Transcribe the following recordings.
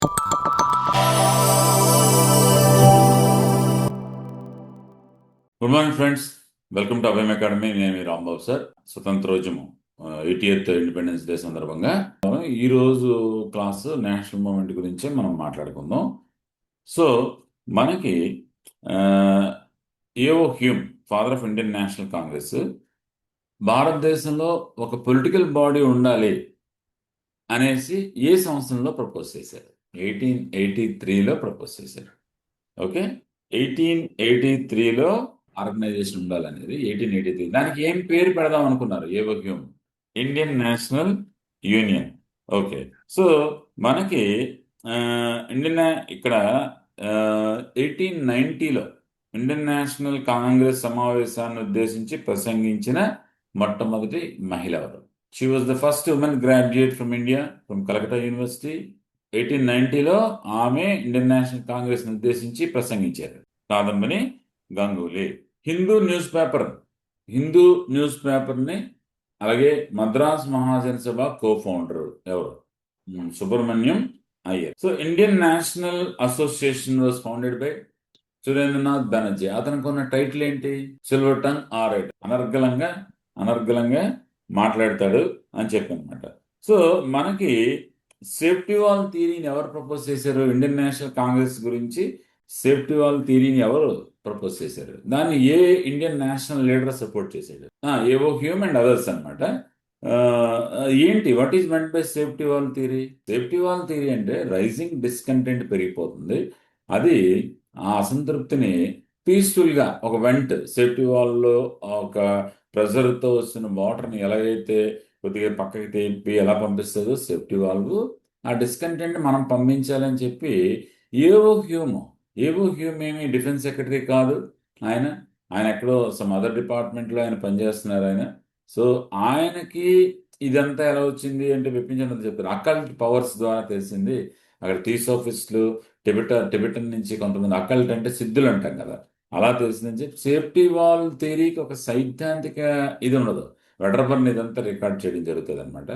Good morning friends, welcome to Abhayam academy. నేను మీ Rambabu sir. స్వతంత్రోద్యమం 80th ఇండిపెండెన్స్ డే సందర్భంగా ఈరోజు క్లాస్ నేషనల్ మూమెంట్ గురించి మనం మాట్లాడుకుందాం. సో మనకి AO Hume, father of Indian national Congress, భారతదేశంలో ఒక పొలిటికల్ బాడీ ఉండాలి అనేసి ఏ సంవత్సరంలో ప్రపోజ్ చేశారు? 1883లో ప్రపోజ్ చేశారు. ఓకే, 1883లో ఆర్గనైజేషన్ ఉండాలనేది 1883. దానికి ఏం పేరు పెడదాం అనుకున్నారు ఏవో Hume? Indian national union. Okay, so మనకి ఇండియన్ ఇక్కడ 1890లో ఇండియన్ నేషనల్ కాంగ్రెస్ సమావేశాన్ని ఉద్దేశించి ప్రసంగించిన మొట్టమొదటి మహిళ ఎవరు? She was the first women graduate from India, from Calcutta university. 1890లో ఆమె ఇండియన్ నేషనల్ కాంగ్రెస్ ఉద్దేశించి ప్రసంగించారు. కాదంబరి గంగూలీ. హిందూ న్యూస్ పేపర్ని అలాగే మద్రాస్ మహాజన సభ కో-ఫౌండర్ ఎవరు? Subrahmanyam Iyer. So Indian national association was founded by Surendranath Banerjee. అతనికి ఉన్న టైటిల్ ఏంటి? Silver tongue orator. అనర్గళంగా మాట్లాడతాడు అని చెప్పి అనమాట. సో మనకి సేఫ్టీ వాల్ థియరీని ఎవరు ప్రపోజ్ చేశారు? ఇండియన్ నేషనల్ కాంగ్రెస్ గురించి సేఫ్టీ వాల్ థియరీని ఎవరు ప్రపోజ్ చేశారు? దాన్ని ఏ ఇండియన్ నేషనల్ లీడర్ సపోర్ట్ చేశాడు? ఏవో హ్యూమ్ అండ్ అదర్స్ అనమాట. ఏంటి, what is meant by safety wall theory? Safety wall theory అంటే రైజింగ్ డిస్కంటెంట్ పెరిగిపోతుంది, అది ఆ అసంతృప్తిని పీస్ఫుల్గా ఒక వెంట్, సేఫ్టీ వాల్లో ఒక ప్రెజర్తో వస్తున్న వాటర్ని ఎలాగైతే కొద్దిగా పక్కకి తెప్పి ఎలా పంపిస్తుందో సేఫ్టీ వాల్వ్, ఆ డిస్కంటెంట్ మనం పంపించాలని చెప్పి ఏవో హ్యూమ్ ఏమి డిఫెన్స్ సెక్రటరీ కాదు ఆయన. ఎక్కడో సమ్ అదర్ డిపార్ట్మెంట్లో ఆయన పనిచేస్తున్నారు ఆయన. సో ఆయనకి ఇదంతా ఎలా వచ్చింది అంటే విప్పించడం చెప్తారు. అకల్ట్ పవర్స్ ద్వారా తెలిసింది. అక్కడ థియోసాఫిస్టులు, టిబెటన్ నుంచి కొంతమంది, అకల్ట్ అంటే సిద్ధులు అంటాం కదా, అలా తెలిసిందని చెప్పి సేఫ్టీ వాల్ థియరీకి ఒక సైద్ధాంతిక ఇది ఉండదు. వెడర్బర్న్ ఇదంతా రికార్డ్ చేయడం జరుగుతుంది అనమాట.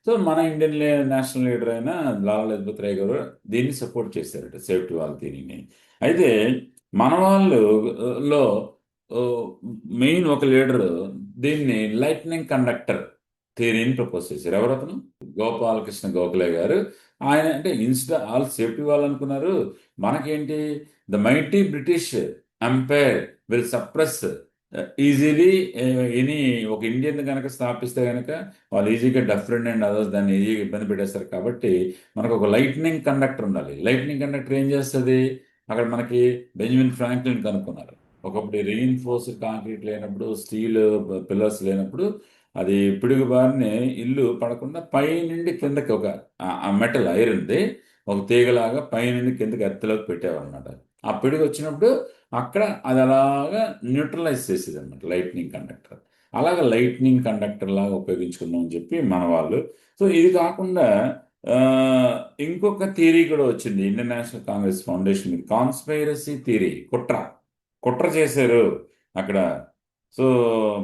సో మన ఇండియన్ నేషనల్ లీడర్ అయిన లాలా లజపత్ రాయ్ గారు దీన్ని సపోర్ట్ చేశారట, సేఫ్టీ వాల్ థియరీని. అయితే మన వాళ్ళలో మెయిన్ ఒక లీడర్ దీన్ని లైట్నింగ్ కండక్టర్ థియరీని ప్రపోజ్ చేశారు. ఎవరతను? గోపాలకృష్ణ గోఖలే గారు. ఆయన అంటే ఆల్ సేఫ్టీ వాల్ అనుకున్నారు. మనకేంటి, the mighty British empire will suppress easily any ఒక ఇండియన్ కనుక స్థాపిస్తే కనుక వాళ్ళు ఈజీగా డఫరెంట్ అండ్ అదర్స్ దాన్ని ఈజీగా ఇబ్బంది పెట్టేస్తారు. కాబట్టి మనకు ఒక లైట్నింగ్ కండక్టర్ ఉండాలి. లైట్నింగ్ కండక్టర్ ఏం చేస్తుంది? అక్కడ మనకి బెంజమిన్ ఫ్రాంక్లిన్ కనుక్కున్నారు. ఒకప్పుడు రీఇన్ఫోర్స్డ్ కాంక్రీట్ లేనప్పుడు, స్టీల్ పిల్లర్స్ లేనప్పుడు, అది పిడుగు బారిని ఇల్లు పడకుండా పై నుండి కిందకి ఒక మెటల్ ఐరన్ది ఒక తీగలాగా పై నుండి కిందకి ఎత్తులోకి పెట్టేవారనమాట. ఆ పిడుగు వచ్చినప్పుడు అక్కడ అది అలాగా న్యూట్రలైజ్ చేసేది అనమాట లైట్నింగ్ కండక్టర్. అలాగా లైట్నింగ్ కండక్టర్ లాగా ఉపయోగించుకుందాం అని చెప్పి మన వాళ్ళు. సో ఇది కాకుండా ఇంకొక థియరీ కూడా వచ్చింది ఇండియన్ నేషనల్ కాంగ్రెస్ ఫౌండేషన్ మీద, కాన్స్పైరసీ థియరీ. కుట్ర చేశారు అక్కడ. సో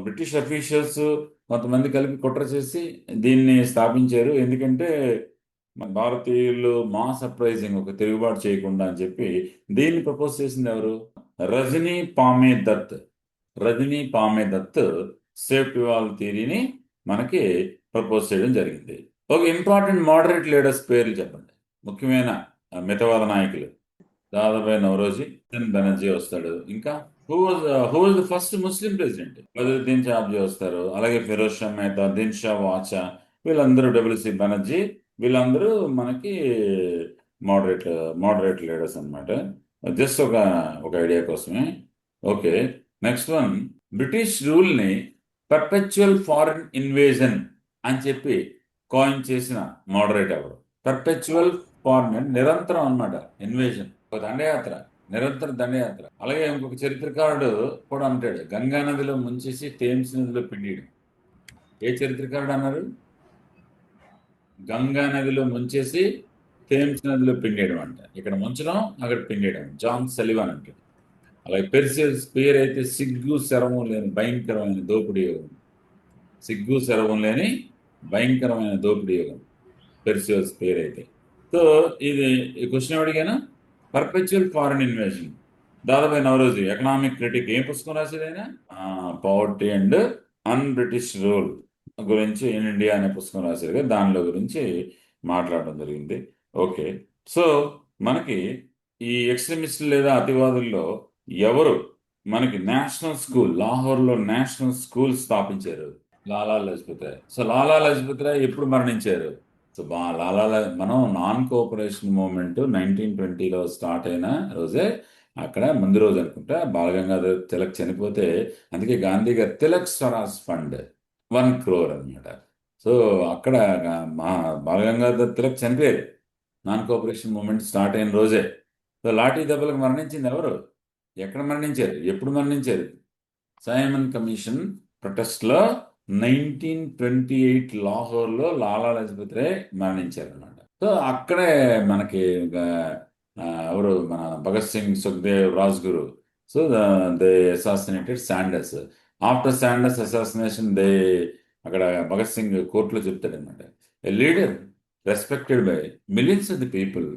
బ్రిటిష్ అఫీషియల్స్ కొంతమంది కలిపి కుట్ర చేసి దీన్ని స్థాపించారు. ఎందుకంటే మన భారతీయులు మాస్ అప్రైజింగ్, ఒక తిరుగుబాటు చేయకుండా అని చెప్పి దీన్ని ప్రపోజ్ చేసింది ఎవరు? రజనీ పామే దత్ సేఫ్టీ వాల్ థియరీని మనకి ప్రపోజ్ చేయడం జరిగింది. ఒక ఇంపార్టెంట్ మోడరేట్ లీడర్స్ పేర్లు చెప్పండి, ముఖ్యమైన మితవాద నాయకులు. దాదాబాయి నౌరోజీ, బెనర్జీ వస్తాడు. ఇంకా who was the first Muslim president? Badruddin Tyabji వస్తారు. అలాగే ఫిరోజ్ షా మెహతా, దిన్ షా వాచా, వీళ్ళందరూ, డబ్ల్యూసి బెనర్జీ, వీళ్ళందరూ మనకి మోడరేట్ లీడర్స్ అనమాట. జస్ట్ ఒక ఐడియా కోసమే. ఓకే, నెక్స్ట్ వన్, బ్రిటిష్ రూల్ని పర్పెచువల్ ఫారిన్ ఇన్వేజన్ అని చెప్పి కాయిన్ చేసిన మోడరేట్ ఎవరు? పర్పెచువల్ ఫారిన్, నిరంతరం అనమాట ఇన్వేజన్, ఒక దండయాత్ర, నిరంతర దండయాత్ర. అలాగే ఇంకొక చరిత్రకారుడు కూడా అంటాడు, గంగా నదిలో ముంచేసి థేమ్స్ నదిలో పిండియడం. ఏ చరిత్రకారుడు అన్నారు? గంగా నదిలో ముంచేసి థేమ్స్ నదిలో పిండేయడం అంట. ఇక్కడ ముంచడం, అక్కడ పిండేయడం. జాన్ సలివన్ అంటాడు. అలాగే పెర్సియస్ పేరు అయితే సిగ్గు శరవం లేని భయంకరమైన దోపిడీ యోగం. సిగ్గు శరవం లేని భయంకరమైన దోపిడీ యోగం పెర్సియస్ పేరు అయితే. సో ఇది క్వశ్చన్ అడిగాను. పర్పెచువల్ ఫారిన్ ఇన్వేషన్, దాదాపు నవరోజు ఎకనామిక్ క్రిటిక్ ఏం పుస్తకం రాసేది ఆయన? Poverty and an British rule గురించి ఇన్ ఇండియా అనే పుస్తకం రాశారు కదా, దానిలో గురించి మాట్లాడడం జరిగింది. ఓకే. సో మనకి ఈ ఎక్స్ట్రీమిస్టులు లేదా అతివాదుల్లో ఎవరు మనకి నేషనల్ స్కూల్, లాహోర్లో నేషనల్ స్కూల్ స్థాపించారు? లాలా లజపత్ రాయ్. సో లాలా లజపత్ రాయ్ ఎప్పుడు మరణించారు? సో మనం నాన్ కోఆపరేషన్ మూవ్మెంట్ 1920లో స్టార్ట్ అయిన రోజే, అక్కడ ముందు రోజు అనుకుంటా బాలగంగాధర్ తిలక్ చనిపోతే, అందుకే గాంధీ గారు తిలక్ స్వరాజ్ ఫండ్ 1 crore అనమాట. సో అక్కడ మా బాలగంగాధర్ తిలక్ చనిపోయారు నాన్ కోఆపరేషన్ మూవ్మెంట్ స్టార్ట్ అయిన రోజే. సో లాఠీ దెబ్బలకు మరణించింది ఎవరు? ఎక్కడ మరణించారు? ఎప్పుడు మరణించారు? సైమన్ కమిషన్ ప్రొటెస్ట్లో 1928 లాహోర్లో లాలా లజపత్ రాయ్ మరణించారు అనమాట. సో అక్కడే మనకి ఎవరు మన Bhagat Singh, Sukhdev, Rajguru. So they assassinated Saunders. After Saunders assassination అక్కడ భగత్ సింగ్ కోర్టులో చెప్తాడనమాట, a leader respected by millions of the people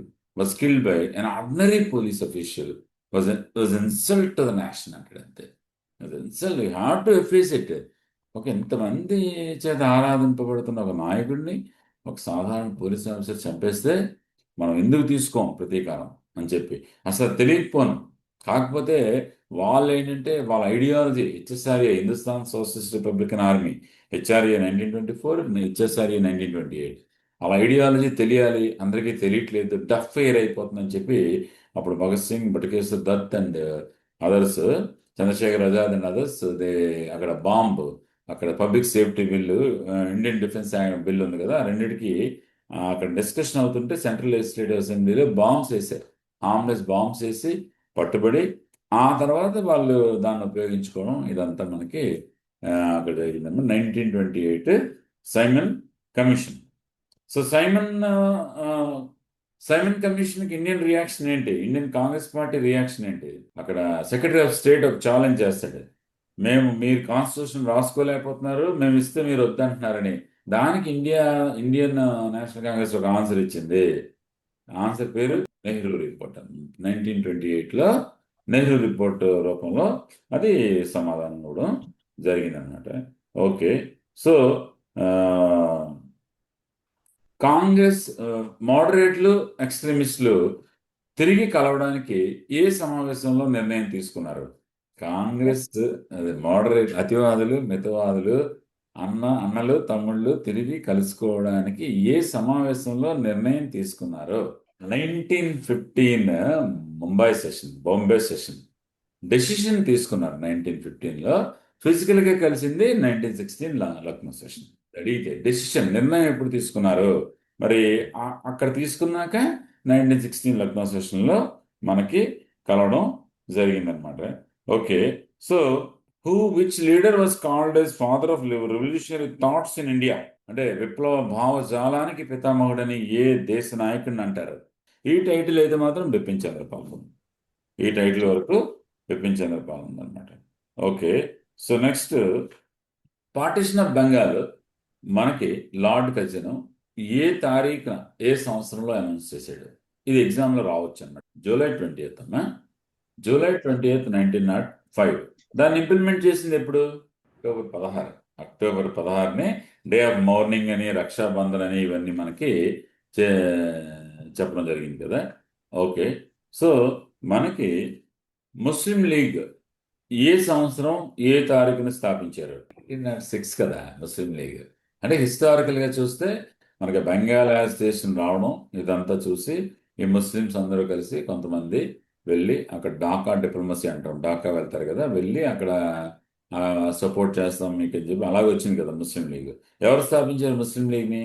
was killed by an ordinary police official was insult to the nation అంటాడు. అంతే, insult, you have to efface it. ఒక ఇంతమంది చేత ఆరాధింపబడుతున్న ఒక నాయకుడిని ఒక సాధారణ పోలీస్ ఆఫీసర్ చంపేస్తే మనం ఎందుకు తీసుకోం ప్రతీకారం అని చెప్పి అసలు తెలియకపోను. కాకపోతే వాళ్ళు ఏంటంటే వాళ్ళ ideology HSRA, Hindustan socialist Republican army, HRA 1924, HSRA 1928, వాళ్ళ ఐడియాలజీ తెలియాలి, అందరికీ తెలియట్లేదు, డఫ్ ఎయిర్ అయిపోతుందని చెప్పి అప్పుడు Bhagat Singh, Batukeshwar Dutt and others, Chandrashekhar Azad and others, అక్కడ బాంబు, అక్కడ public safety bill, Indian defence bill ఉంది కదా, రెండింటికి అక్కడ డిస్కషన్ అవుతుంటే సెంట్రల్ లెజిస్లేటివ్ అసెంబ్లీలో బాంబ్స్ వేశారు. హార్మ్లెస్ బాంబ్స్ వేసి పట్టుబడి ఆ తర్వాత వాళ్ళు దాన్ని ఉపయోగించుకోవడం, ఇదంతా మనకి అక్కడ జరిగిందన్నమాట. 1928 సైమన్ కమిషన్. సో సైమన్ కమిషన్కి ఇండియన్ రియాక్షన్ ఏంటి? ఇండియన్ కాంగ్రెస్ పార్టీ రియాక్షన్ ఏంటి? అక్కడ సెక్రటరీ ఆఫ్ స్టేట్ ఒక ఛాలెంజ్ చేస్తాడు, మీరు కాన్స్టిట్యూషన్ రాసుకోలేకపోతున్నారు, మేము ఇస్తే మీరు వద్దంటున్నారని. దానికి ఇండియన్ నేషనల్ కాంగ్రెస్ ఒక ఆన్సర్ ఇచ్చింది. ఆన్సర్ పేరు నెహ్రూ రిపోర్ట్. 1928లో నెహ్రూ రిపోర్ట్ రూపంలో అది సమాధానం కూడా జరిగిందనమాట. ఓకే. సో కాంగ్రెస్ మోడరేట్లు, ఎక్స్ట్రీమిస్టులు తిరిగి కలవడానికి ఏ సమావేశంలో నిర్ణయం తీసుకున్నారు? కాంగ్రెస్, మోడరేట్ అతివాదులు, మితవాదులు, అన్నలు, తమ్ముళ్ళు తిరిగి కలుసుకోవడానికి ఏ సమావేశంలో నిర్ణయం తీసుకున్నారు? 1915 బాంబే సెషన్ డెసిషన్ తీసుకున్నారు. 1915లో ఫిజికల్గా కలిసింది 1916 లక్నో సెషన్. అడిగితే డెసిషన్, నిర్ణయం ఎప్పుడు తీసుకున్నారు? మరి అక్కడ తీసుకున్నాక 1916 లక్నో సెషన్లో మనకి కలవడం జరిగిందనమాట. Okay. So which leader was called as father of revolutionary thoughts in India? అంటే విప్లవ భావజాలానికి పితామహుడని ఏ దేశ నాయకుడిని అంటారు? ఈ టైటిల్ అయితే మాత్రం బిపిన్ చంద్రపాల్. ఈ టైటిల్ వరకు బిపిన్ చంద్రపాల్ ఉందన్నమాట. Okay. So next, partition of Bengal మనకి లార్డ్ కజిన్ ఏ తారీఖున, ఏ సంవత్సరంలో అనౌన్స్ చేశాడు? ఇది ఎగ్జామ్లో రావచ్చు అన్నమాట. జూలై 20th అమ్మా, జూలై 20th 1905. దాన్ని ఇంప్లిమెంట్ చేసింది ఎప్పుడు? అక్టోబర్ 16ని డే ఆఫ్ మౌర్నింగ్ అని, రక్షాబంధన్ అని ఇవన్నీ మనకి చెప్పడం జరిగింది కదా. ఓకే. సో మనకి ముస్లిం లీగ్ ఏ సంవత్సరం, ఏ తారీఖున స్థాపించారు? 1906 కదా ముస్లిం లీగ్. అంటే హిస్టారికల్గా చూస్తే మనకి బెంగాల్ యాజిటేషన్ రావడం ఇదంతా చూసి ఈ ముస్లిమ్స్ అందరూ కలిసి కొంతమంది వెళ్ళి అక్కడ ఢాకా డిప్లొమసీ అంటాం, ఢాకా వెళ్తారు కదా, వెళ్ళి అక్కడ సపోర్ట్ చేస్తాం మీకు అని చెప్పి అలాగే వచ్చింది కదా ముస్లిం లీగ్. ఎవరు స్థాపించారు ముస్లిం లీగ్ని?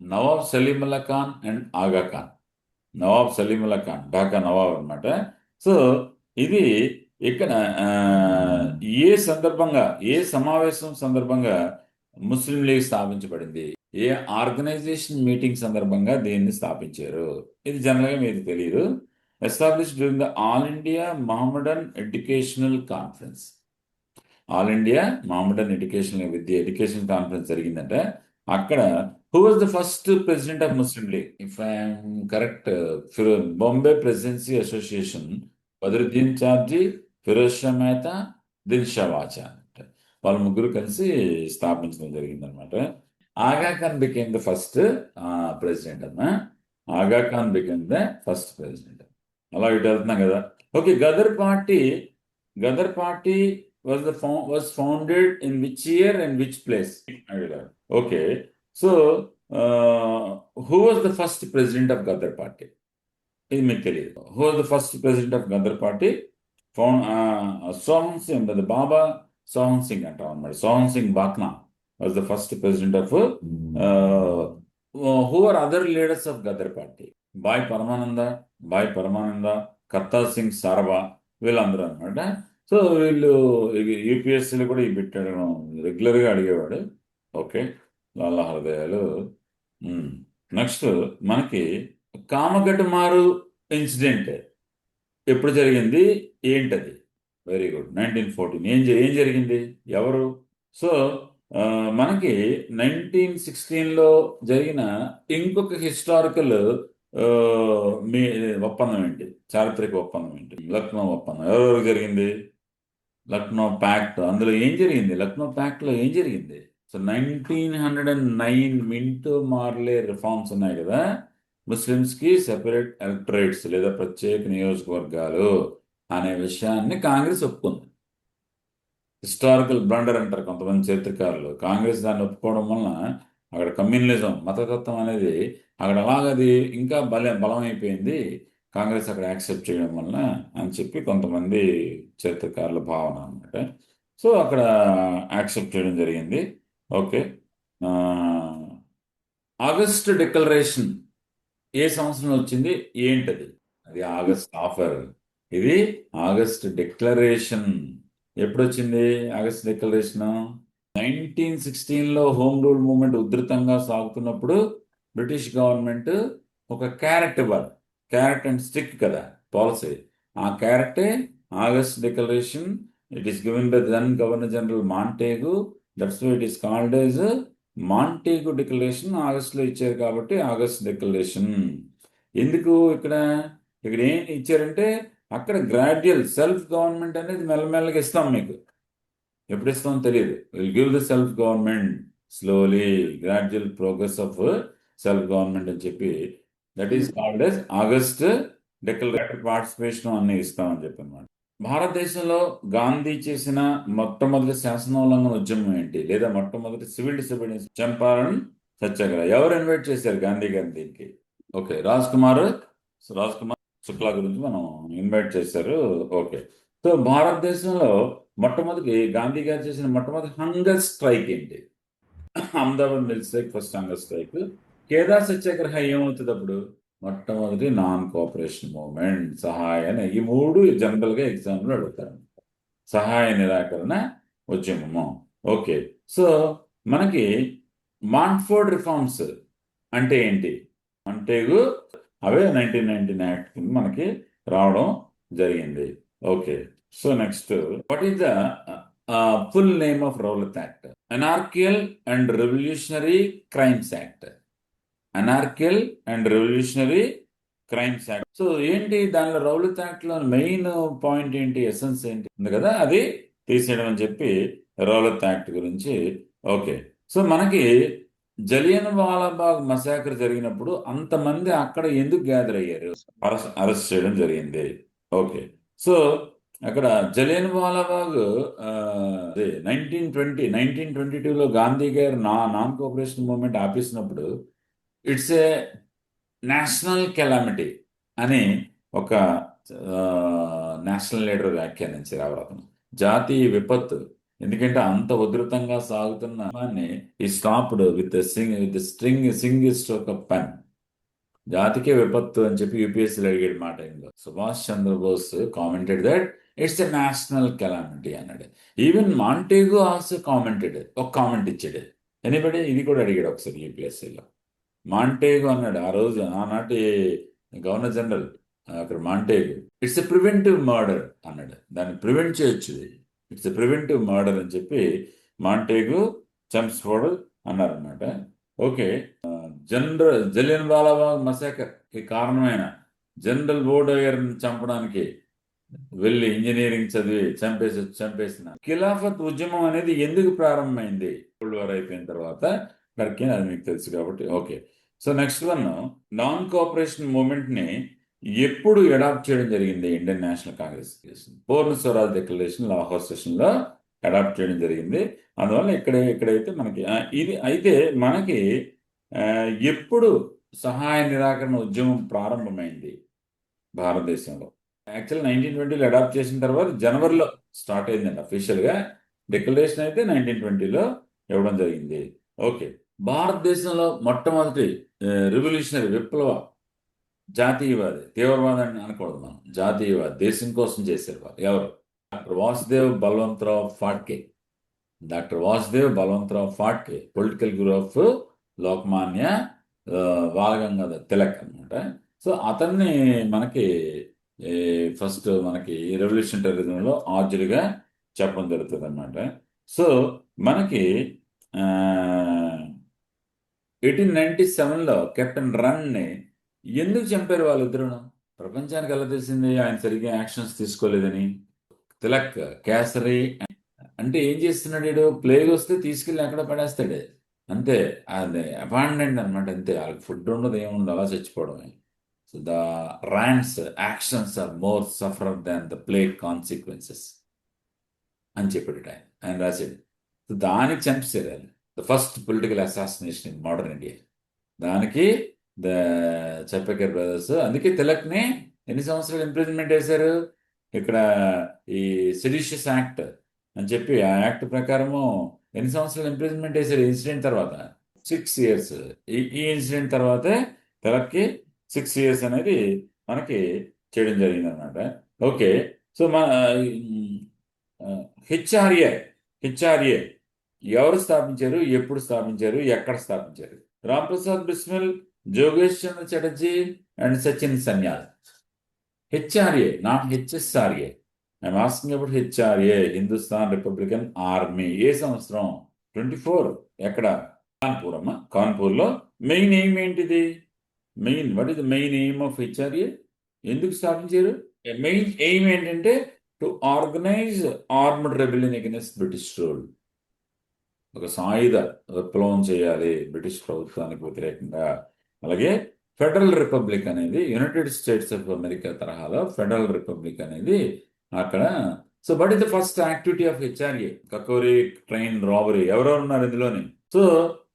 నవాబ్ సలీముల్లా ఖాన్ అండ్ ఆగా ఖాన్. నవాబ్ సలీముల్లా ఖాన్ ఢాకా నవాబ్ అనమాట. సో ఇది ఇక్కడ ఏ సందర్భంగా, ఏ సమావేశం సందర్భంగా ముస్లిం లీగ్ స్థాపించబడింది? ఏ ఆర్గనైజేషన్ మీటింగ్ సందర్భంగా దీన్ని స్థాపించారు? ఇది జనరల్గా మీకు తెలియదు. Establish during the all India Mohammedan educational conference. All India Mohammedan education conference జరిగిందంటే అక్కడ who was the first president of Muslim League, if I'm correct, Bombay presidency association, Badruddin ఛార్జీ, ఫిరోజ్ షా మెహతా, దిల్ షా వాచా, వాళ్ళ ముగ్గురు కలిసి స్థాపించడం జరిగిందనమాట. Aga Khan became the first president అమ్మా. Aga Khan became the first president. అలా ఇటు వెళ్తున్నాం కదా. Okay, Ghadar Party was founded in which year and which place? Okay, so who was the first president of Ghadar party? ఇది మీకు తెలియదు. Who was the first president of Ghadar Party? Sohan Singh, Baba Sohan Singh అంటాం అనమాట. సోహన్ సింగ్ బాక్నా was the first president of. Who are other leaders of Ghadar Party? Bhai Parmanand, Kartar Singh Sarabha, వీళ్ళందరూ అనమాట. So వీళ్ళు యూపీఎస్సీలో కూడా ఈ పెట్టాడు, రెగ్యులర్గా అడిగేవాడు. ఓకే, లాలా హృదయాలు. నెక్స్ట్ మనకి కామగడ్మారు ఇన్సిడెంట్ ఎప్పుడు జరిగింది, ఏంటది? Very good, 1914. ఏం జరిగింది, ఎవరు? సో మనకి 1916లో జరిగిన ఇంకొక హిస్టారికల్ మీ ఒప్పందం ఏంటి, చారిత్రక ఒప్పందం ఏంటి? లక్నో ఒప్పందం. ఎవరెవరు జరిగింది? లక్నో ప్యాక్ట్. అందులో ఏం జరిగింది? లక్నో ప్యాక్ట్లో ఏం జరిగింది? సో 1909 మింటో మార్లే రిఫార్మ్స్ ఉన్నాయి కదా, ముస్లిమ్స్కి సెపరేట్ ఎలక్టరేట్స్ లేదా ప్రత్యేక నియోజకవర్గాలు అనే విషయాన్ని కాంగ్రెస్ ఒప్పుకుంది. హిస్టారికల్ బ్లండర్ అంటారు కొంతమంది చరిత్రకారులు. కాంగ్రెస్ దాన్ని ఒప్పుకోవడం వలన అక్కడ కమ్యూనలిజం, మతతత్వం అనేది అక్కడ అలాగది ఇంకా బలమైపోయింది, కాంగ్రెస్ అక్కడ యాక్సెప్ట్ చేయడం వలన అని చెప్పి కొంతమంది చరిత్రకారుల భావన అనమాట. సో అక్కడ యాక్సెప్ట్ చేయడం జరిగింది. ఓకే, ఆగస్ట్ డిక్లరేషన్ ఏ సంవత్సరంలో వచ్చింది, ఏంటది? అది ఆగస్ట్ ఆఫర్, ఇది ఆగస్ట్ డిక్లరేషన్. ఎప్పుడు వచ్చింది ఆగస్ట్ డిక్లరేషన్? 1916లో హోమ్ రూల్ మూవ్మెంట్ ఉధృతంగా సాగుతున్నప్పుడు బ్రిటిష్ గవర్నమెంట్ ఒక క్యారెట్ ఇవ్వాలి. క్యారెట్ అండ్ స్టిక్ కదా పాలసీ. ఆ క్యారెటే August declaration. It is given by then governor general Montagu. That's why it is called as Montagu declaration. ఆగస్టులో ఇచ్చారు కాబట్టి ఆగస్ట్ డిక్లరేషన్. ఎందుకు ఇక్కడ ఏం ఇచ్చారంటే, అక్కడ గ్రాడ్యువల్ సెల్ఫ్ గవర్నమెంట్ అనేది మెల్లమెల్లగా ఇస్తాం మీకు. ఎప్పుడు ఇస్తామో తెలియదు. Will give the self government slowly, gradual progress of self government అని చెప్పి, that is called as August declaration. Participation అన్ని ఇస్తామని చెప్పి అనమాట. భారతదేశంలో గాంధీ చేసిన మొట్టమొదటి శాసనోల్లంఘన ఉద్యమం ఏంటి, లేదా మొట్టమొదటి సివిల్ డిసోబీడియన్స్? చంపారన్ సత్యాగ్రహ. ఎవరు ఇన్వైట్ చేశారు గాంధీ గారి దీనికి? ఓకే, రాజ్ కుమార్ శుక్లా గురించి మనం ఇన్వైట్ చేశారు. ఓకే, సో భారతదేశంలో మొట్టమొదటి గాంధీ గారు చేసిన మొట్టమొదటి హంగర్ స్ట్రైక్ ఏంటి? Ahmedabad mill strike first hunger strike. Kheda Satyagraha ఏమవుతుంది అప్పుడు? మొట్టమొదటి నాన్ కోఆపరేషన్ మూవ్మెంట్, సహాయ. ఈ మూడు జనరల్గా ఎగ్జామ్లో అడుగుతారు. సహాయ నిరాకరణ ఉద్యమము. ఓకే, సో మనకి మాంట్ఫోర్డ్ రిఫార్మ్స్ అంటే ఏంటి? అంటేగు అవే 1919 యాక్ట్ కింద మనకి రావడం జరిగింది. Okay, so next, what is the full name of Rowlatt act? Anarchical and revolutionary crimes act. Anarchical and revolutionary crimes act. So ఏంటి దానిలో రౌలత్ యాక్ట్ లో మెయిన్ పాయింట్ ఏంటి, ఎసెన్స్ ఏంటి ఉంది కదా, అది తీసేయడం అని చెప్పి రౌలత్ యాక్ట్ గురించి. ఓకే, సో మనకి జలియన్ వాలాబాగ్ మసాకర్ జరిగినప్పుడు అంతమంది అక్కడ ఎందుకు గ్యాదర్ అయ్యారు? అరెస్ట్ చేయడం జరిగింది. ఓకే, సో అక్కడ జలియన్ వాలాబాగ్ 1922లో గాంధీ గారు నాన్ కోఆపరేషన్ మూవ్మెంట్ ఆపేసినప్పుడు ఇట్స్ ఏ నేషనల్ కెలామిటీ అని ఒక నేషనల్ లీడర్ వ్యాఖ్యానించారు. అవరతను జాతీయ విపత్తు. ఎందుకంటే అంత ఉధృతంగా సాగుతున్న ఈ stopped with single stroke of pen. జాతికే విపత్తు అని చెప్పి యూపీఎస్సీలో అడిగాడు మాట. Subhash Chandra Bose commented that it's a national calamity అన్నాడు. ఈవెన్ మాంటేగు ఆల్సో కామెంటెడ్, ఒక కామెంట్ ఇచ్చాడు. ఎనీబడి ఇది కూడా అడిగాడు ఒకసారి యూపీఎస్సీలో. మాంటేగు అన్నాడు ఆ రోజు, ఆనాటి గవర్నర్ జనరల్ అక్కడ మాంటేగు, ఇట్స్ ఎ ప్రివెంటివ్ మర్డర్ అన్నాడు. దాన్ని ప్రివెంట్ చేయొచ్చు, ఇట్స్ ఎ ప్రివెంటివ్ మర్డర్ అని చెప్పి మాంటేగు, చెమ్స్ఫోర్డ్ అన్నారనమాట. ఓకే. జలియన్ వాలాబాగ్ మసాకర్కి కారణమైన జనరల్ ఓడోయర్ని చంపడానికి వెళ్ళి ఇంజనీరింగ్ చదివి చంపేసిన ఖిలాఫత్ ఉద్యమం అనేది ఎందుకు ప్రారంభమైంది? వరల్డ్ వార్ అయిపోయిన తర్వాత టర్కీ, అది మీకు తెలుసు కాబట్టి. Okay. So next one, non cooperation movement ని ఎప్పుడు అడాప్ట్ చేయడం జరిగింది ఇండియన్ నేషనల్ కాంగ్రెస్? పూర్ణ స్వరాజ్ డిక్లరేషన్ లాహోర్ సెషన్ లో అడాప్ట్ చేయడం జరిగింది. అందువల్ల ఇక్కడైతే మనకి ఇది అయితే మనకి ఎప్పుడు సహాయ నిరాకరణ ఉద్యమం ప్రారంభమైంది భారతదేశంలో? యాక్చువల్ 1920లో అడాప్ట్ చేసిన తర్వాత జనవరిలో స్టార్ట్ అయిందండి అఫీషియల్గా. డిక్లరేషన్ అయితే 1920లో ఇవ్వడం జరిగింది. ఓకే. భారతదేశంలో మొట్టమొదటి రెవల్యూషనరీ విప్లవ జాతీయవాది, తీవ్రవాదాన్ని అనకూడదు మనం, జాతీయవాది, దేశం కోసం చేశారు వాళ్ళు ఎవరు? Doctor Vasudev Balwantrao Phadke. Doctor Vasudev Balwantrao Phadke, political guru of Lokmanya Balgangadhar Tilak అనమాట. సో అతన్ని మనకి ఫస్ట్ మనకి రెవల్యూషన్ టెర్రరిజంలో ఆర్జులుగా చెప్పడం జరుగుతుంది అనమాట. సో మనకి 1897లో కెప్టెన్ రన్ని ఎందుకు చంపారు వాళ్ళిద్దరు? ప్రపంచానికి ఎలా తెలిసింది ఆయన సరిగ్గా యాక్షన్స్ తీసుకోలేదని? తిలక్ కేసరి అంటే ఏం చేస్తున్నాడు వీడు? ప్లేగ్ వస్తే తీసుకెళ్ళి ఎక్కడ పడేస్తాడు అంతే. అది అబాండెంట్ అనమాట, అంతే. వాళ్ళకి ఫుడ్ ఉండదు, ఏముండదు, అలా చచ్చిపోవడమే. So the Rand's actions are more sufferer than the plague consequences అని చెప్పాడు ఆయన రాశాడు. సో దానికి చంపేశారు ఆయన. The first political assassination in modern India. దానికి ద చప్పకేర్ బ్రదర్స్, అందుకే తిలక్ని ఎన్ని సంవత్సరాలు ఇంప్రిజన్మెంట్ వేశారు ఇక్కడ, ఈ సెడిషియస్ యాక్ట్ అని చెప్పి ఆ యాక్ట్ ప్రకారము ఎన్ని సంవత్సరాలు ఇంప్రిజన్మెంట్ వేశారు ఇన్సిడెంట్ తర్వాత? 6 years. ఈ ఇన్సిడెంట్ తర్వాతే తిలక్కి 6 years అనేది మనకి చేయడం జరిగింది అనమాట. ఓకే. సో మన హెచ్ఆర్ఏ ఎవరు స్థాపించారు, ఎప్పుడు స్థాపించారు, ఎక్కడ స్థాపించారు? రాంప్రసాద్ బిస్మిల్, జోగేష్ Chandra Chatterjee and Sachin Sanyal. HRA, not HSRA. I'm asking about HRA, Hindustan republican army. ఏ సంవత్సరం? 24. ఎక్కడ? కాన్పూర్ అమ్మా, కాన్పూర్లో. మెయిన్ ఎయిమ్ ఏంటిది? What is the main aim of HRA? ఎందుకు స్థాపించారు? మెయిన్ ఎయిమ్ ఏంటంటే to organize armed rebellion against British rule. ఒక సాయుధ విప్లవం చేయాలి బ్రిటిష్ ప్రభుత్వానికి వ్యతిరేకంగా. అలాగే ఫెడరల్ రిపబ్లిక్ అనేది, యునైటెడ్ స్టేట్స్ ఆఫ్ అమెరికా తరహాలో ఫెడరల్ రిపబ్లిక్ అనేది అక్కడ. So what is the first activity of HRA? Kakori train robbery. ఎవరెవరు ఉన్నారు ఇందులోని? So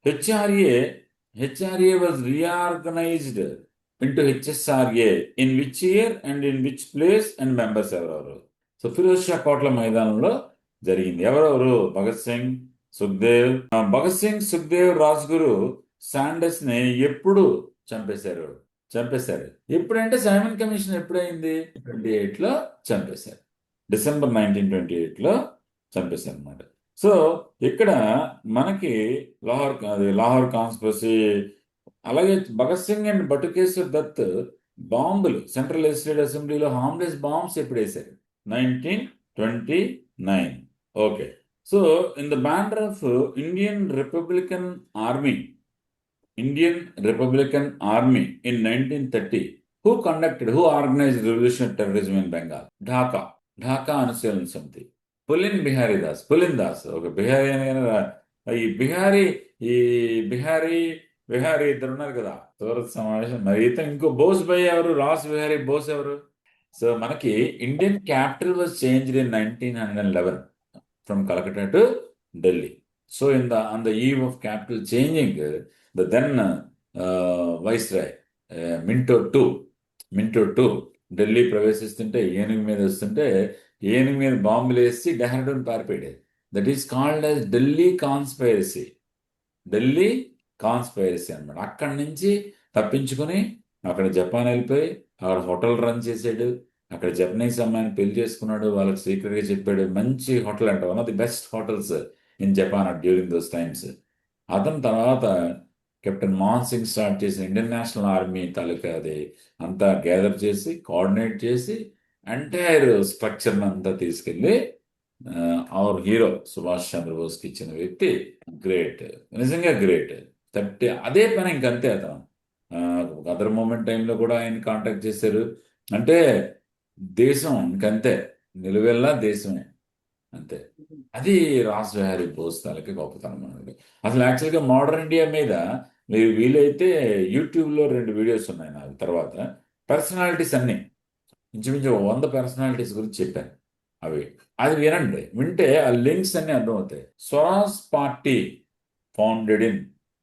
HRA was reorganized into HSRA. In which year and in which place and members ఎవరెవరు? So Firoz Shah Kotla మైదానంలో జరిగింది. ఎవరెవరు? భగత్ సింగ్, సుఖ్దేవ్. భగత్ సింగ్, సుఖ్దేవ్, రాజ్గురు శాండర్స్ ని ఎప్పుడు చంపేశారు? ఎప్పుడంటే సైమన్ కమిషన్ ఎప్పుడైంది? 28లో చంపేశారు. డిసెంబర్ 1928లో చంపేశారు అనమాట. సో ఇక్కడ మనకి లాహోర్ కాన్స్పిరసీ. అలాగే భగత్ సింగ్ అండ్ బటుకేశ్వర్ దత్ బాంబులు సెంట్రల్ లెజిస్లేటివ్ అసెంబ్లీలో హార్మ్లెస్ బాంబ్స్ ఎప్పుడు వేశారు? 1929. Okay. So in the banner of Indian republican army in 1930, who organized revolution of terrorism in Bengal? Dhaka Anushilan Samiti. Pulin Das ఒక బిహారీ ఈ బిహారీ ఇద్దరు ఉన్నారు కదా, సూరత్ సమావేశం. మరి ఇతను ఇంకో బోస్ భయ్ ఎవరు? రాస్ బిహారీ బోస్ ఎవరు? సో మనకి Indian capital was changed in 1911 from Calcutta to Delhi. So on the eve of capital changing, the then viceroy Minto to Delhi ప్రవేశిస్తుంటే ఏనుగు మీద వస్తుంటే ఏనుగు మీద బాంబులు వేసి డెహ్రాడూన్ పారిపోయాడు. That is called as Delhi conspiracy అనమాట. అక్కడి నుంచి తప్పించుకుని అక్కడ జపాన్ వెళ్ళిపోయి అక్కడ హోటల్ రన్ చేసాడు. అక్కడ జపనీస్ అమ్మాయిని పెళ్లి చేసుకున్నాడు. వాళ్ళకి సీక్రెట్గా చెప్పాడు. మంచి హోటల్ అంట, one of the best hotels in Japan during those times. అతని తర్వాత కెప్టెన్ మోహన్ సింగ్ స్టార్ట్ చేసిన ఇండియన్ నేషనల్ ఆర్మీ తాలూకా అది అంతా గ్యాదర్ చేసి కోఆర్డినేట్ చేసి ఎంటైర్ స్ట్రక్చర్ అంతా తీసుకెళ్ళి అవర్ హీరో సుభాష్ చంద్రబోస్కి ఇచ్చిన వ్యక్తి. గ్రేట్, నిజంగా గ్రేట్. అదే పని ఇంకంతే అతను. అదర్ మూమెంట్ టైంలో కూడా ఆయన కాంటాక్ట్ చేశారు. అంటే దేశం ఇంకంతే, నిలువెల్లా దేశమే అంతే. అది రాస్ బిహారీ బోస్ తాలూకా గొప్పతనం అనేది. అసలు యాక్చువల్గా మోడర్న్ ఇండియా మీద మీరు వీలైతే యూట్యూబ్లో 2 వీడియోస్ ఉన్నాయి నాకు. తర్వాత పర్సనాలిటీస్ అన్ని ఇంచుమించు 100 పర్సనాలిటీస్ గురించి చెప్పాను. అవి అది వినండి, వింటే ఆ లింక్స్ అన్ని అర్థమవుతాయి. Swaraj party founded in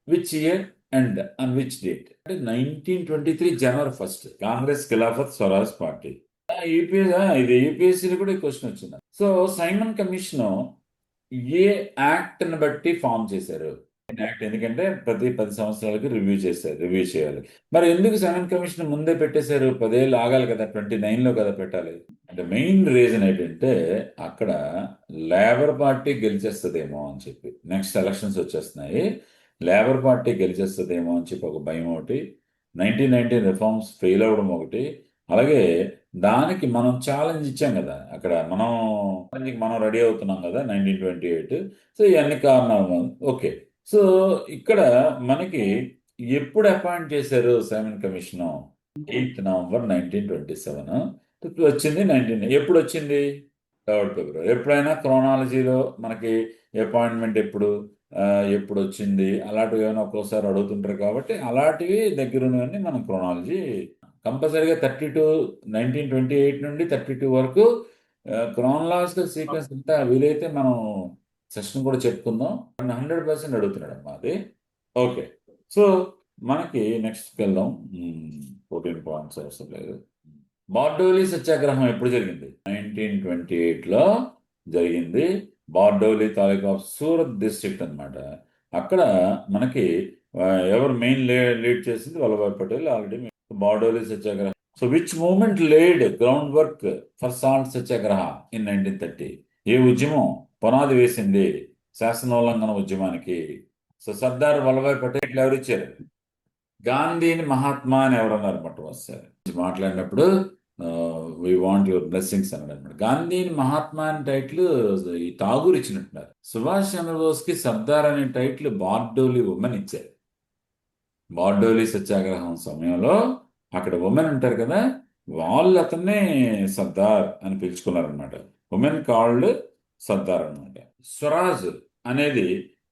which year and on which date అంటే 1923 జనవరి 1 కాంగ్రెస్ ఖిలాఫత్ స్వరాజ్ పార్టీ. ఇది యూపీఎస్సీలో కూడా ఈ క్వశ్చన్ వచ్చింది. సో సైమన్ కమిషన్ ఏ యాక్ట్ ని బట్టి ఫామ్ చేశారు? యాక్ట్ ఎందుకంటే ప్రతి 10 సంవత్సరాలకి రివ్యూ చేయాలి. మరి ఎందుకు సైమన్ కమిషన్ ముందే పెట్టేశారు? 10 ఏళ్ళు ఆగాలి కదా, 29 లో కదా పెట్టాలి. అంటే మెయిన్ రీజన్ ఏంటంటే అక్కడ లేబర్ పార్టీ గెలిచేస్తుందేమో అని చెప్పి. నెక్స్ట్ ఎలక్షన్స్ వచ్చేస్తున్నాయి, లేబర్ పార్టీ గెలిచేస్తుందేమో అని చెప్పి ఒక భయం ఒకటి, 1919 రిఫార్మ్స్ ఫెయిల్ అవ్వడం ఒకటి, అలాగే దానికి మనం ఛాలెంజ్ ఇచ్చాం కదా అక్కడ, మనం రెడీ అవుతున్నాం కదా 1928. సో ఇవన్నీ కారణాలు. ఓకే. సో ఇక్కడ మనకి ఎప్పుడు అపాయింట్ చేశారు సైమన్ కమిషన్? 8 నవంబర్ 1927 వచ్చింది. ఎప్పుడు వచ్చింది? 3 ఫిబ్రవరి. ఎప్పుడైనా క్రోనాలజీలో మనకి అపాయింట్మెంట్ ఎప్పుడు వచ్చింది అలాంటివి ఏమైనా ఒక్కోసారి అడుగుతుంటారు కాబట్టి అలాంటివి దగ్గరున్నవన్నీ మనం క్రోనాలజీ కంపల్సరీగా 1928 నుండి 32 వరకు క్రోనలాజికల్ సీక్వెన్స్ అంతా వీలైతే మనం సెషన్ కూడా చెప్పుకుందాం. 100% అడుగుతున్నాడు అమ్మా అది. ఓకే. సో మనకి నెక్స్ట్కి వెళ్దాం. 14 పాయింట్స్ అవసరం లేదు. బార్డోలీ సత్యాగ్రహం ఎప్పుడు జరిగింది? 1928లో జరిగింది. బార్డోలీ తాలూకా ఆఫ్ సూరత్ డిస్ట్రిక్ట్ అన్నమాట. అక్కడ మనకి ఎవరు మెయిన్ లీడ్ చేసింది? వల్లభాయ్ పటేల్. ఆల్రెడీ బార్డోలీ సత్యాగ్రహం. So which movement laid ground work for salt satyagraha in 1930? ఏ ఉద్యమం పునాది వేసింది శాసనోల్లంఘన ఉద్యమానికి? సో సర్దార్ వల్లభాయ్ పటేల్ ఎవరు ఇచ్చారు? గాంధీని మహాత్మా అని ఎవరన్నారు మొట్టమొదటిసారి మాట్లాడినప్పుడు? వి వాంట్ యువర్ బ్లెస్సింగ్స్ అన్నాడు అనమాట. గాంధీని మహాత్మా అనే టైటిల్ ఈ ఠాగూర్ ఇచ్చినట్టున్నారు. సుభాష్ చంద్రబోస్ కి సర్దార్ అనే టైటిల్ బార్డోలీ ఉమెన్ ఇచ్చారు. బార్డోలీ సత్యాగ్రహం సమయంలో అక్కడ ఉమెన్ ఉంటారు కదా, వాళ్ళు అతన్ని సర్దార్ అని పిలుచుకున్నారనమాట. ఉమెన్ కాల్డ్ సర్దార్ అనమాట. స్వరాజ్ అనేది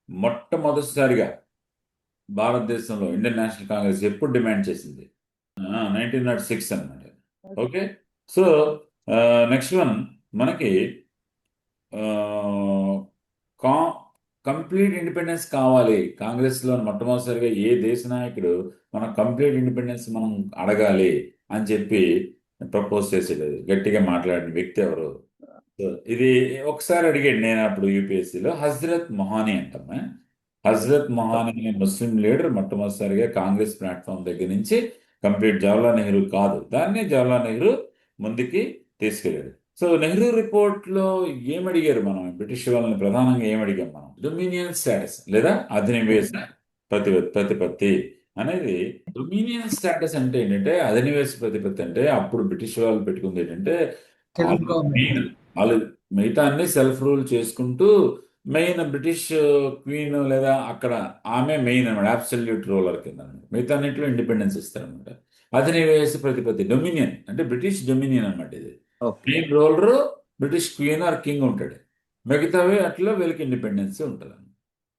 మొట్టమొదటిసారిగా భారతదేశంలో ఇండియన్ నేషనల్ కాంగ్రెస్ ఎప్పుడు డిమాండ్ చేసింది? 1906 అనమాట. ఓకే. సో నెక్స్ట్ వన్ మనకి కంప్లీట్ ఇండిపెండెన్స్ కావాలి. కాంగ్రెస్లో మొట్టమొదటిసారిగా ఏ దేశ నాయకుడు మనం కంప్లీట్ ఇండిపెండెన్స్ మనం అడగాలి అని చెప్పి ప్రపోజ్ చేసేది, గట్టిగా మాట్లాడిన వ్యక్తి ఎవరు? సో ఇది ఒకసారి అడిగాడు నేను అప్పుడు యూపీఎస్సీలో. హజరత్ మొహానీ అంటమ్మా. హజరత్ మొహానీ అనే ముస్లిం లీడర్ మొట్టమొదటిసారిగా కాంగ్రెస్ ప్లాట్ఫామ్ దగ్గర నుంచి కంప్లీట్, జవహర్లాల్ నెహ్రూ కాదు, దాన్ని జవహర్లాల్ నెహ్రూ ముందుకి తీసుకెళ్ళాడు. సో నెహ్రూ రిపోర్ట్లో ఏమడిగారు? మనం బ్రిటిష్ వాళ్ళని ప్రధానంగా ఏమడిగాం మనం? డొమినియన్ స్టేటస్ లేదా అధినివేశ ప్రతిపత్తి అనేది. డొమినియన్ స్టేటస్ అంటే ఏంటంటే, అధినివేశ ప్రతిపత్తి అంటే అప్పుడు బ్రిటిష్ వాళ్ళు పెట్టుకుంది ఏంటంటే మెయిన్ వాళ్ళు మిగతా అన్ని సెల్ఫ్ రూల్ చేసుకుంటూ మెయిన్ బ్రిటిష్ క్వీన్ లేదా అక్కడ ఆమె మెయిన్ అనమాట, అబ్సల్యూట్ రూలర్ కింద అనమాట. మిగతా అన్నింటిలో ఇండిపెండెన్స్ ఇస్తారనమాట. అధినివేశ ప్రతిపత్తి డొమినియన్ అంటే బ్రిటిష్ డొమినియన్ అనమాట. ఇది main ruler British queen or king ఉంటాడు, మిగతావి అట్లా వీళ్ళకి ఇండిపెండెన్స్ ఉంటుంది.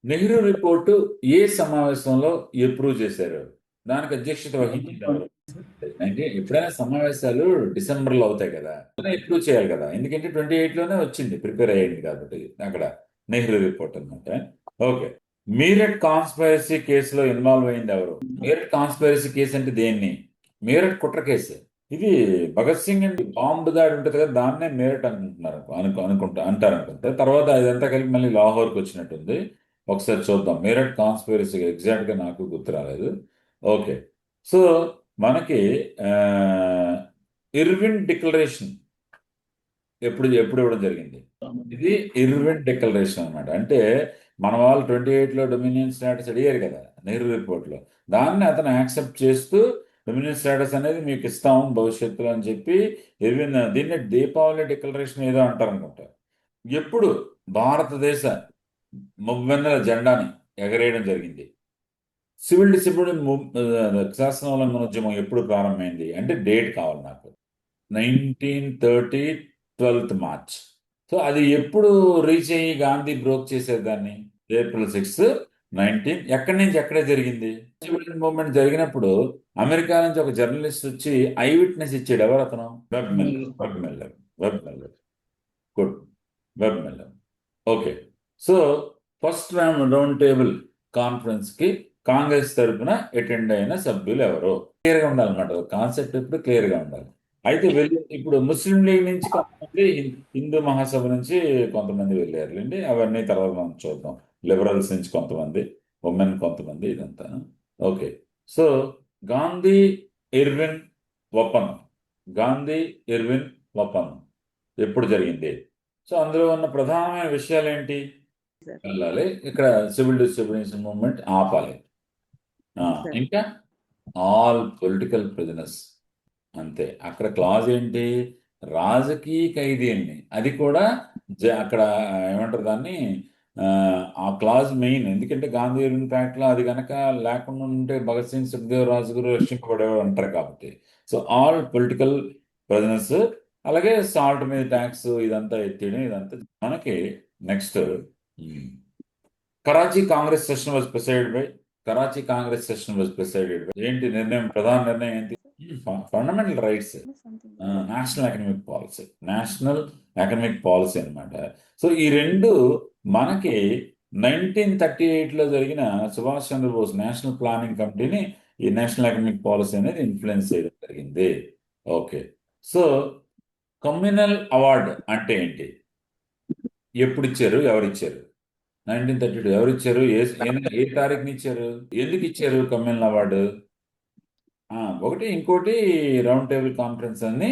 నెహ్రూ రిపోర్టు ఏ సమావేశంలో అప్రూవ్ చేశారు? దానికి అధ్యక్షత వహించింది ఎవరు? అంటే ఎప్పుడైనా సమావేశాలు డిసెంబర్లో అవుతాయి కదా, అప్రూవ్ చేయాలి కదా, ఎందుకంటే 28లోనే వచ్చింది, ప్రిపేర్ అయ్యింది కాబట్టి అక్కడ నెహ్రూ రిపోర్ట్ అనమాట. ఓకే. మీరట్ కాన్స్పైరసీ కేసులో ఇన్వాల్వ్ అయింది ఎవరు? మీరట్ కాన్స్పైరసీ కేసు అంటే దేన్ని? మీరట్ కుట్ర కేసు. ఇది భగత్ సింగ్ అండ్ బాంబు దాడి ఉంటుంది కదా, దాన్నే మీరట్ అనుకుంటున్నారు అంటారు అనుకుంటే. తర్వాత ఇదంతా కలిపి మళ్ళీ లాహోర్కి వచ్చినట్టుంది. ఒకసారి చూద్దాం. మీరట్ కాన్స్పైరసీ ఎగ్జాక్ట్ గా నాకు గుర్తు రాలేదు. ఓకే. సో మనకి ఇర్విన్ డిక్లరేషన్ ఎప్పుడు ఇవ్వడం జరిగింది? ఇది ఇర్విన్ డిక్లరేషన్ అనమాట. అంటే మన వాళ్ళు 28లో డొమినియన్ స్టేటస్ అడిగారు కదా నెహ్రూ రిపోర్ట్లో, దాన్ని అతను యాక్సెప్ట్ చేస్తూ డొమినియన్ స్టేటస్ అనేది మీకు ఇస్తాం భవిష్యత్తులో అని చెప్పి ఇర్విన్, దీన్ని దీపావళి డిక్లరేషన్ ఏదో అంటారు అనుకుంటా. ఎప్పుడు భారతదేశ మువ్వెన్నెల జెండాని ఎగరేయడం జరిగింది? సివిల్ డిసిప్లిన్ శాసనోల్లంఘనోద్యమం ఎప్పుడు ప్రారంభమైంది అంటే డేట్ కావాలి నాకు. 1930 12th మార్చ్. సో అది ఎప్పుడు రీచ్ అయ్యి గాంధీ బ్రోక్ చేశారు దాన్ని? ఏప్రిల్ 6 ఎక్కడి నుంచి ఎక్కడే జరిగింది. సివిల్ మూవ్మెంట్ జరిగినప్పుడు అమెరికా నుంచి ఒక జర్నలిస్ట్ వచ్చి ఐ విట్నెస్ ఇచ్చాడు. ఎవరు అతను? Webb Miller. Good. Webb Miller. Okay. So first round table conference కి కాంగ్రెస్ తరఫున అటెండ్ అయిన సభ్యులు ఎవరు? క్లియర్ గా ఉండాలన్నమాట. కాన్సెప్ట్ ఇప్పుడు క్లియర్ గా ఉండాలి. అయితే ఇప్పుడు ముస్లిం లీగ్ నుంచి కొంతమంది, హిందూ మహాసభ నుంచి కొంతమంది వెళ్ళారులేండి. అవన్నీ తర్వాత మనం చూద్దాం. లిబరల్స్ నుంచి కొంతమంది, ఉమెన్ కొంతమంది, ఇదంతా ఓకే. సో గాంధీ ఇర్విన్ ఒప్పందం. గాంధీ ఇర్విన్ ఒప్పందం ఎప్పుడు జరిగింది? సో అందులో ఉన్న ప్రధానమైన విషయాలు ఏంటి? వెళ్ళాలి, ఇక్కడ సివిల్ డిస్ట్రిబ్యూషన్ మూవ్మెంట్ ఆపాలి, ఇంకా ఆల్ పొలిటికల్ ప్రిజనర్స్, అంతే. అక్కడ క్లాజ్ ఏంటి? రాజకీయ ఖైదీల్ని, అది కూడా అక్కడ ఏమంటారు దాన్ని, ఆ క్లాజ్ మెయిన్. ఎందుకంటే గాంధీ ప్యాక్ట్ లో అది కనుక లేకుండా ఉంటే భగత్ సింగ్, సుఖ్దేవ్, రాజ్గురు రక్షింపబడేవారు అంటారు కాబట్టి. సో ఆల్ పొలిటికల్ ప్రిజనర్స్, అలాగే సాల్ట్ మీద ట్యాక్స్ ఇదంతా ఎత్తియడం, ఇదంతా మనకి next. Karachi Congress session was presided by. Karachi Congress session was presided by. ఏంటి నిర్ణయం? ప్రధాన నిర్ణయం ఏంటి? Fundamental rights, national economic policy. National economic policy అనమాట. సో ఈ రెండు మనకి 1938లో జరిగిన సుభాష్ చంద్రబోస్ నేషనల్ ప్లానింగ్ కమిటీని ఈ నేషనల్ ఎకనమిక్ పాలసీ అనేది ఇన్ఫ్లుయెన్స్ చేయడం జరిగింది. ఓకే. సో కమ్యూనల్ అవార్డు అంటే ఏంటి? ఎప్పుడు ఇచ్చారు? ఎవరు ఇచ్చారు? 1932 ఎవరు ఇచ్చారు? ఏ తారీఖుని ఇచ్చారు? ఎందుకు ఇచ్చారు కమ్యూనల్ అవార్డు? ఒకటి. ఇంకోటి రౌండ్ టేబుల్ కాన్ఫరెన్స్ అన్ని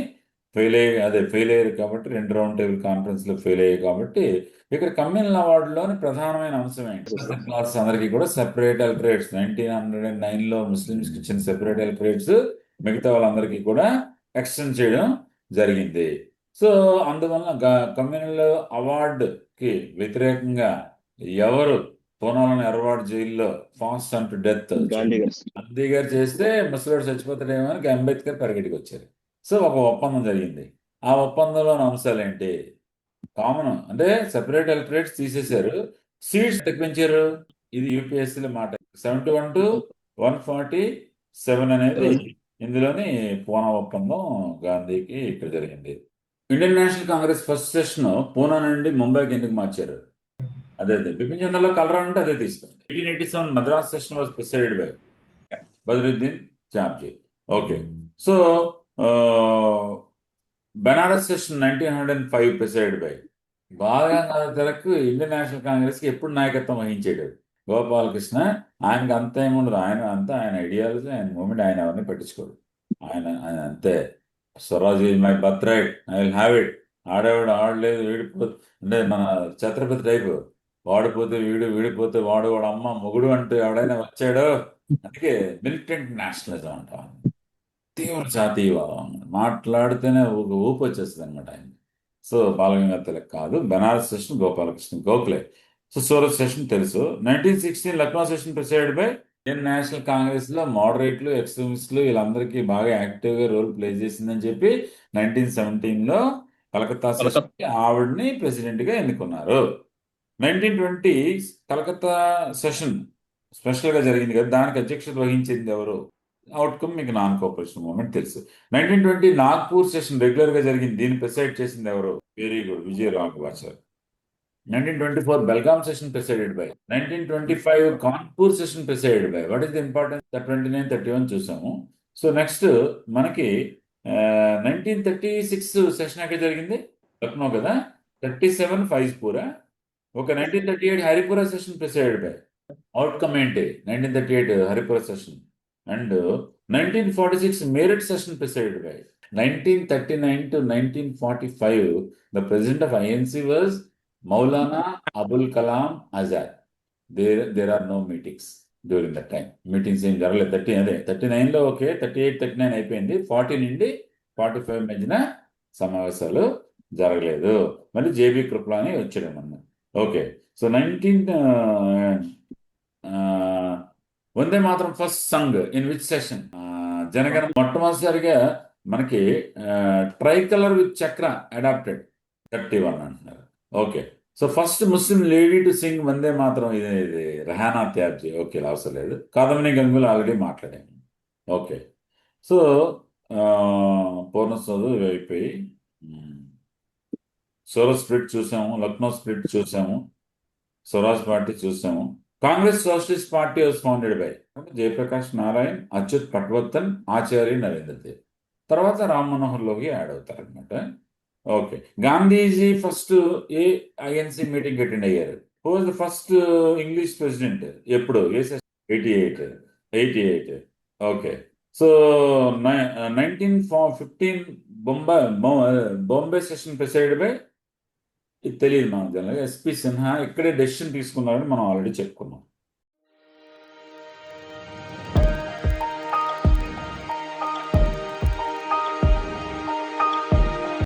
ఫెయిల్ అయ్యారు కాబట్టి, 2 రౌండ్ టేబుల్ కాన్ఫరెన్స్ లో ఫెయిల్ అయ్యాయి కాబట్టి, ఇక్కడ కమ్యూనల్ అవార్డులోని ప్రధానమైన అంశం ఏంటి? క్లాసెస్ అందరికీ కూడా సెపరేట్ ఎలక్టరేట్స్. 1909లో ముస్లిమ్స్ కి ఇచ్చిన సెపరేట్ ఎలక్టరేట్స్ మిగతా వాళ్ళందరికీ కూడా ఎక్స్టెండ్ చేయడం జరిగింది. సో అందువలన కమ్యూనల్ అవార్డుకి వ్యతిరేకంగా ఎవరు పూనాలను ఎర్రవాడ జైల్లో ఫాస్ట్ అంటూ డెత్ గాంధీ గారు చేస్తే ముసలోడు చచ్చిపోతాడేమో అని అంబేద్కర్ పరిగెటికి వచ్చారు. సో ఒక ఒప్పందం జరిగింది. ఆ ఒప్పందంలోని అంశాలు ఏంటి? కామన్ అంటే సెపరేట్ ఎలక్టరేట్స్ తీసేశారు, సీట్స్ పెంచారు. ఇది యూపీఎస్సీలో మాట. 71 to 147 అనేది ఇందులోని పూనా ఒప్పందం గాంధీకి ఇక్కడ జరిగింది. Indian national Congress first session Poona నుండి ముంబైకి ఎందుకు మార్చారు? అదే బిపిన్ చంద్రలో కలరా అంటే అదే తీసుకోండి. 1887 Madras session was presided by Badruddin Tyabji. Okay. So Benares session 1905 presided by Balagangadhara Tilak. Indian national Congress కి ఎప్పుడు నాయకత్వం వహించాడు? గోపాలకృష్ణ. ఆయనకి అంత ఏముండదు. ఆయన ఐడియాలజీ, ఆయన మూమెంట్, ఆయన ఎవరిని పట్టించుకోడు. ఆయన అంతే. Swaraj is my birth right, I will have it. ఆడేవాడు ఆడలేదు, వీడిపోతే అంటే మన ఛత్రపతి టైపు, వాడిపోతే వీడు, వీడిపోతే వాడు, వాడు అమ్మ మొగుడు అంటూ ఎవడైనా వచ్చాడో. అందుకే మిలిటెంట్ నేషనలిజం అంటాం. తీవ్ర జాతీయవాదం మాట్లాడితేనే ఊపు వచ్చేస్తుంది అనమాట ఆయన. సో బాలగంగాధర తిలక్ కాదు. Benaras session Gopalakrishna Gokhale. So Surat session తెలుసు. 1916 Lucknow session presided by. Indian national Congress లో మోడరేట్లు, ఎక్స్ట్రీమిస్టులు వీళ్ళందరికీ బాగా యాక్టివ్ గా రోల్ ప్లే చేసిందని చెప్పి 1917 లో కలకత్తా సెషన్ ఆవిడని ప్రెసిడెంట్ గా ఎన్నుకున్నారు. 1920 కలకత్తా సెషన్ స్పెషల్ గా జరిగింది కదా, దానికి అధ్యక్షత వహించింది ఎవరు? అవుట్కమ్ మీకు నాన్ కోఆపరేషన్ మూవ్మెంట్ తెలుసు. 1920 నాగ్పూర్ సెషన్ రెగ్యులర్ గా జరిగింది. దీన్ని ప్రిసైడ్ చేసింది ఎవరు? Very good, Vijaya Raghavachar. 1924 Belgaum session presided by. 1925 Kanpur session presided by. What is the importance? 29, 31 చూసాము. సో నెక్స్ట్ మనకి 1936 సెషన్ ఎక్కడ జరిగింది? లక్నో కదా. 37 ఫైజ్పూరా. ఒక 1938 Haripura session presided by. Outcome ఏంటి? 1938 Haripura session. And 1946 Meerut session presided by. 1939 to 1945 the president of INC was Maulana Abul Kalam Azad. There are no meetings during that time. Meetings ఏం జరగలేదు. 39లో okay, 38, 39 అయిపోయింది. 40 నుండి 45 మధ్యన సమావేశాలు జరగలేదు. మళ్ళీ జేబీ కృపలాని వచ్చాడు అన్నమాట. Okay. So Vande Mataram first sung in which session? Janagana మొట్టమొదటిసారిగా మనకి tricolour with chakra adopted 31 అంటున్నారు. Okay. So first Muslim lady to sing Vande Mataram ఇది రెహానా త్యాబ్జీ. ఓకే, అవసరం లేదు. కాదమని గంగులు ఆల్రెడీ మాట్లాడాము. ఓకే. సో పూర్ణ చదువు ఇవి అయిపోయి సూరత్ స్ప్లిట్ చూసాము, లక్నో స్ప్లిట్ చూసాము, స్వరాజ్ పార్టీ చూసాము. Congress Socialist Party was founded by Jayaprakash Narayan, Achyut Patwardhan, Acharya Narendra Dev. తర్వాత రామ్ మనోహర్ లోకి యాడ్ అవుతారు అనమాట. ఓకే. గాంధీజీ ఫస్ట్ ఏ ఐఎన్సి మీటింగ్ అటెండ్ అయ్యారు? Who was the first English president? ఎప్పుడు? ఏ సెషన్? 88. Okay. So 1915 Bombay session preside by, ఇది తెలియదు మనకు జనరల్గా, ఎస్పి సిన్హా. ఇక్కడే డెసిషన్ తీసుకున్నారని మనం ఆల్రెడీ చెప్పుకున్నాం.